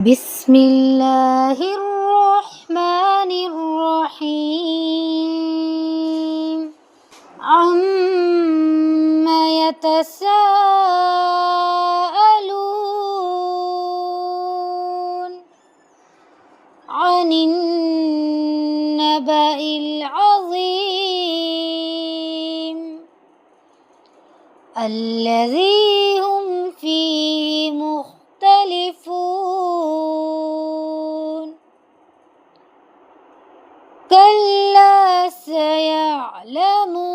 بسم الله الرحمن الرحيم يتساءلون عن النبأ العظيم الذي هم فيه مختلفون كلا سيعلمون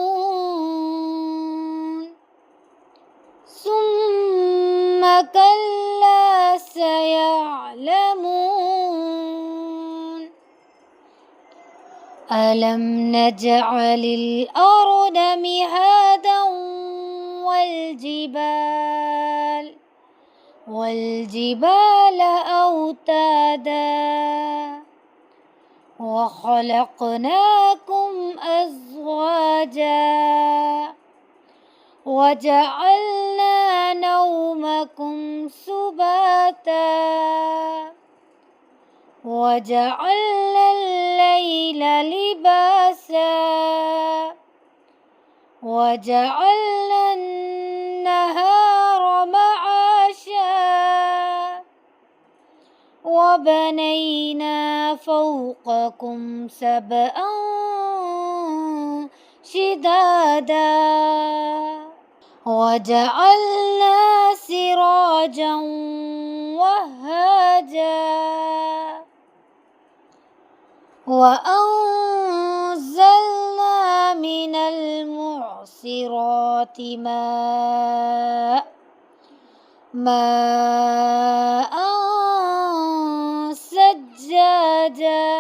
ثم كلا سيعلمون ألم نجعل الأرض مهادا والجبال أوتادا وخلقناكم أزواجا وجعلنا نومكم سباتا وجعلنا الليل لباسا وجعلنا النهار معاشا وبنينا فوقكم سبعا شدادا وجعلنا سراجا وهاجا وأنزلنا من المعصرات ماء سجاجا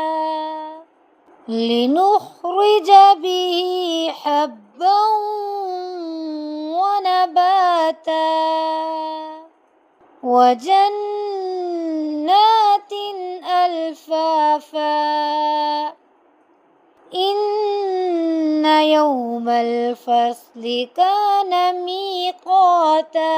لنخرج به حبا ونباتا وجنات ألفافا إن يوم الفصل كان ميقاتا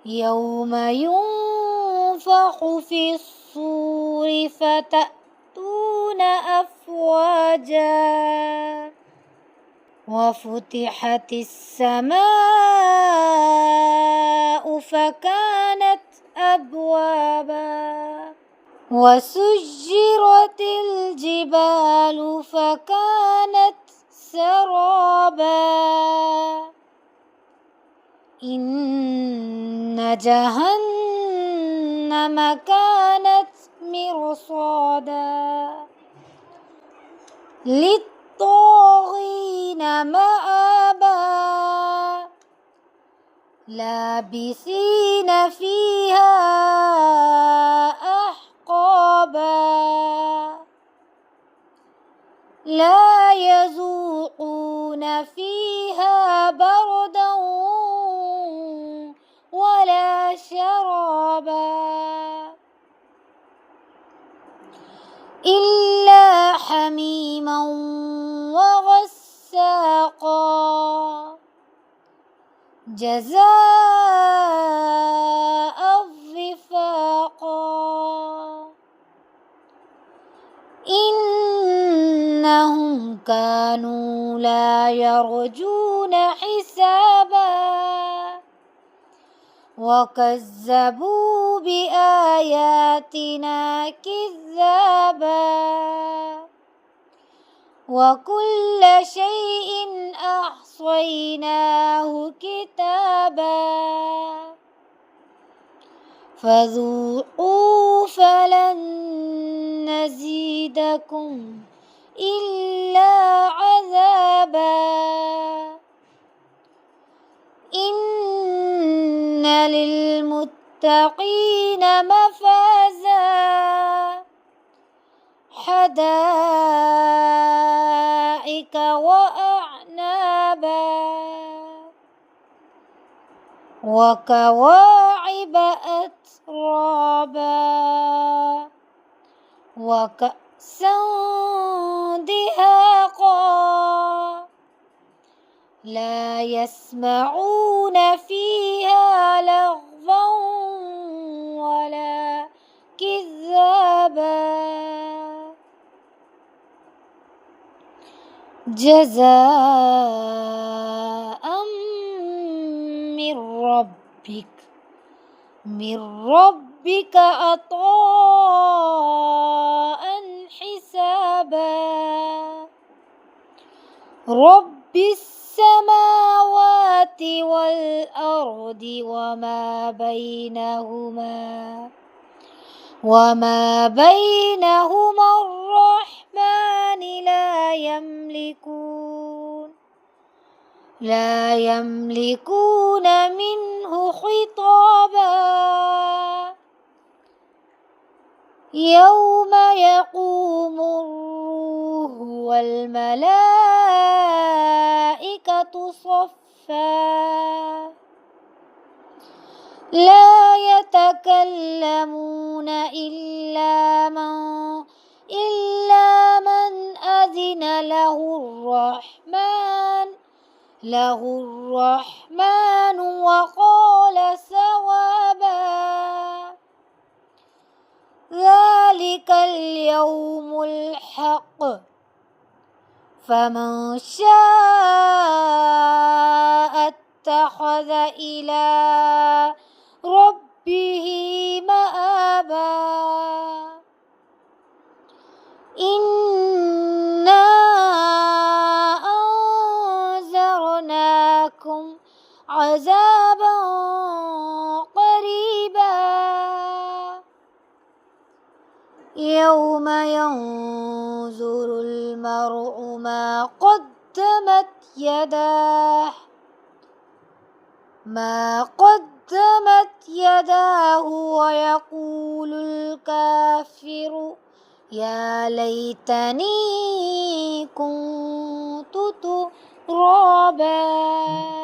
يوم ينفخ في الصور فتأتون أفواجا وفتحت السماء فكانت أبوابا وسجرت الجبال فكانت سرابا إن جهنم كانت مرصادا للطاغين مآبا لابثين فيها أحقابا لا يذوقون فيها بردا ولا شرابا إلا حميما وغساقا جزاء وفاقا إنهم كانوا لا يرجون حسابا وكذبوا بآياتنا كذابا وكل شيء أحصيناه كتابا فذوقوا فلن نزيدكم إلا عذابا إن للمتقين مفازا حدائق وأعنابا وكواعب أترابا وكأسا دهاقا لا يسمعون فيها لغوا ولا جزاء من ربك عطاء حسابا. رب السماوات والأرض وما بينهما الرحمن لا يملكون منه خطابا. يوم يقوم الروح والملائكة صفا لا يتكلمون إلا من أذن له الرحمن وقال صوابا. ذلك اليوم الحق فمن شاء اتخذ إلى ربه مآبا. إنا أنذرناكم عذابا قريبا يوم ينظر المرء ما قدمت يداه ويقول الكافر يا ليتني كنت ترابا.